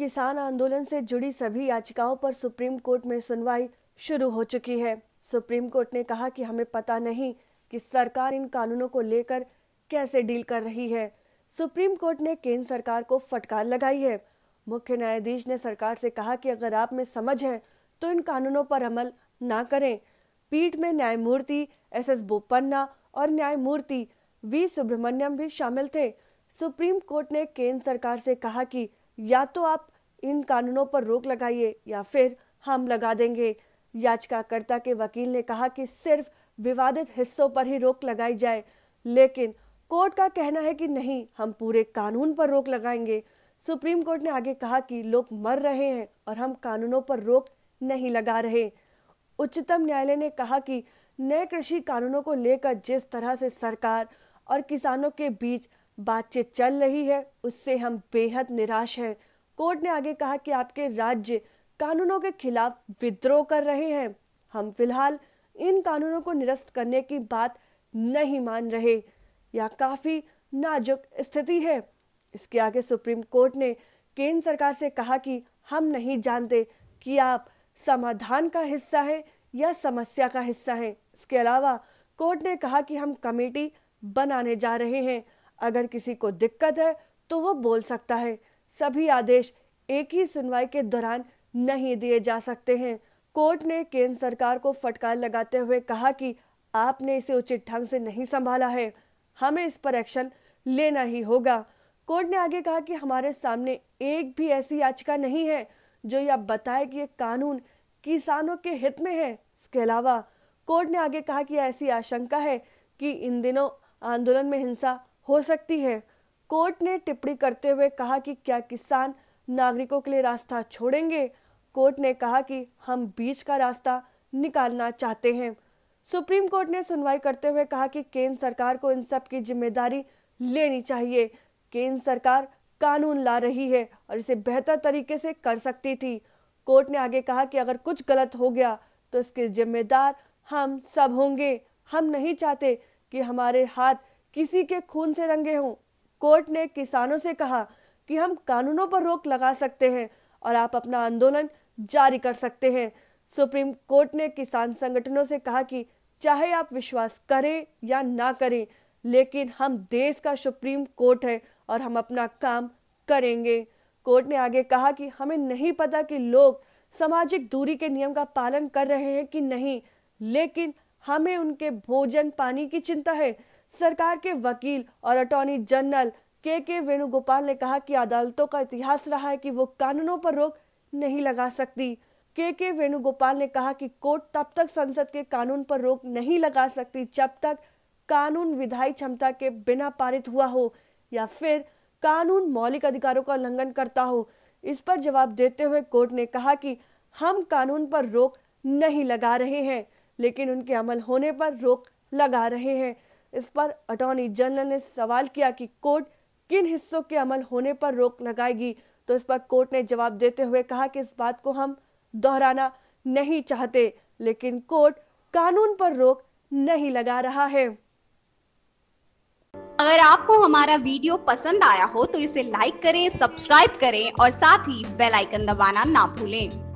किसान आंदोलन से जुड़ी सभी याचिकाओं पर सुप्रीम कोर्ट में सुनवाई शुरू हो चुकी है। सुप्रीम कोर्ट ने कहा कि हमें पता नहीं कि सरकार इन कानूनों को लेकर कैसे डील कर रही है। सुप्रीम कोर्ट ने केंद्र सरकार को फटकार लगाई है। मुख्य न्यायाधीश ने सरकार से कहा कि अगर आप में समझ है तो इन कानूनों पर अमल ना करें। पीठ में न्यायमूर्ति एस बोपन्ना और न्यायमूर्ति वी सुब्रमण्यम भी शामिल थे। सुप्रीम कोर्ट ने केंद्र सरकार से कहा कि या तो आप इन कानूनों पर रोक लगाइए या फिर हम लगा देंगे। याचिकाकर्ता के वकील ने कहा कि सिर्फ विवादित हिस्सों पर ही रोक लगाई जाए, लेकिन कोर्ट का कहना है कि नहीं, हम पूरे कानून पर रोक लगाएंगे। सुप्रीम कोर्ट ने आगे कहा कि लोग मर रहे हैं और हम कानूनों पर रोक नहीं लगा रहे। उच्चतम न्यायालय ने कहा कि नए कृषि कानूनों को लेकर जिस तरह से सरकार और किसानों के बीच बातचीत चल रही है, उससे हम बेहद निराश हैं। कोर्ट ने आगे कहा कि आपके राज्य कानूनों के खिलाफ विद्रोह कर रहे हैं। हम फिलहाल इन कानूनों को निरस्त करने की बात नहीं मान रहे। यह काफी नाजुक स्थिति है। इसके आगे सुप्रीम कोर्ट ने केंद्र सरकार से कहा कि हम नहीं जानते कि आप समाधान का हिस्सा है या समस्या का हिस्सा है। इसके अलावा कोर्ट ने कहा कि हम कमेटी बनाने जा रहे हैं। अगर किसी को दिक्कत है तो वो बोल सकता है। सभी आदेश एक ही सुनवाई के दौरान नहीं दिए जा सकते हैं। कोर्ट ने केंद्र सरकार को फटकार लगाते हुए कहा कि आपने इसे उचित ढंग से नहीं संभाला है, हमें इस पर एक्शन लेना ही होगा। कोर्ट ने आगे कहा कि हमारे सामने एक भी ऐसी याचिका नहीं है जो यह बताए कि ये कानून किसानों के हित में है। इसके अलावा कोर्ट ने आगे कहा कि ऐसी आशंका है कि इन दिनों आंदोलन में हिंसा हो सकती है। कोर्ट ने टिप्पणी करते हुए कहा कि क्या किसान नागरिकों के लिए रास्ता छोड़ेंगे। कोर्ट ने कहा कि हम बीच का रास्ता निकालना चाहते हैं। सुप्रीम कोर्ट ने सुनवाई करते हुए कहा कि केंद्र सरकार को इन सब की जिम्मेदारी लेनी चाहिए। केंद्र सरकार कानून ला रही है और इसे बेहतर तरीके से कर सकती थी। कोर्ट ने आगे कहा कि अगर कुछ गलत हो गया तो इसके जिम्मेदार हम सब होंगे। हम नहीं चाहते कि हमारे हाथ किसी के खून से रंगे हों। कोर्ट ने किसानों से कहा कि हम कानूनों पर रोक लगा सकते हैं और आप अपना आंदोलन जारी कर सकते हैं। सुप्रीम कोर्ट ने किसान संगठनों से कहा कि चाहे आप विश्वास करें या ना करें, लेकिन हम देश का सुप्रीम कोर्ट है और हम अपना काम करेंगे। कोर्ट ने आगे कहा कि हमें नहीं पता कि लोग सामाजिक दूरी के नियम का पालन कर रहे हैं कि नहीं, लेकिन हमें उनके भोजन पानी की चिंता है। सरकार के वकील और अटॉर्नी जनरल के वेणुगोपाल ने कहा कि अदालतों का इतिहास रहा है कि वो कानूनों पर रोक नहीं लगा सकती। के वेणुगोपाल ने कहा कि कोर्ट तब तक संसद के कानून पर रोक नहीं लगा सकती जब तक कानून विधायी क्षमता के बिना पारित हुआ हो या फिर कानून मौलिक अधिकारों का उल्लंघन करता हो। इस पर जवाब देते हुए कोर्ट ने कहा कि हम कानून पर रोक नहीं लगा रहे हैं, लेकिन उनके अमल होने पर रोक लगा रहे हैं। इस पर अटॉर्नी जनरल ने सवाल किया कि कोर्ट किन हिस्सों के अमल होने पर रोक लगाएगी, तो इस पर कोर्ट ने जवाब देते हुए कहा कि इस बात को हम दोहराना नहीं चाहते, लेकिन कोर्ट कानून पर रोक नहीं लगा रहा है। अगर आपको हमारा वीडियो पसंद आया हो तो इसे लाइक करें, सब्सक्राइब करें और साथ ही बेल आइकन दबाना ना भूलें।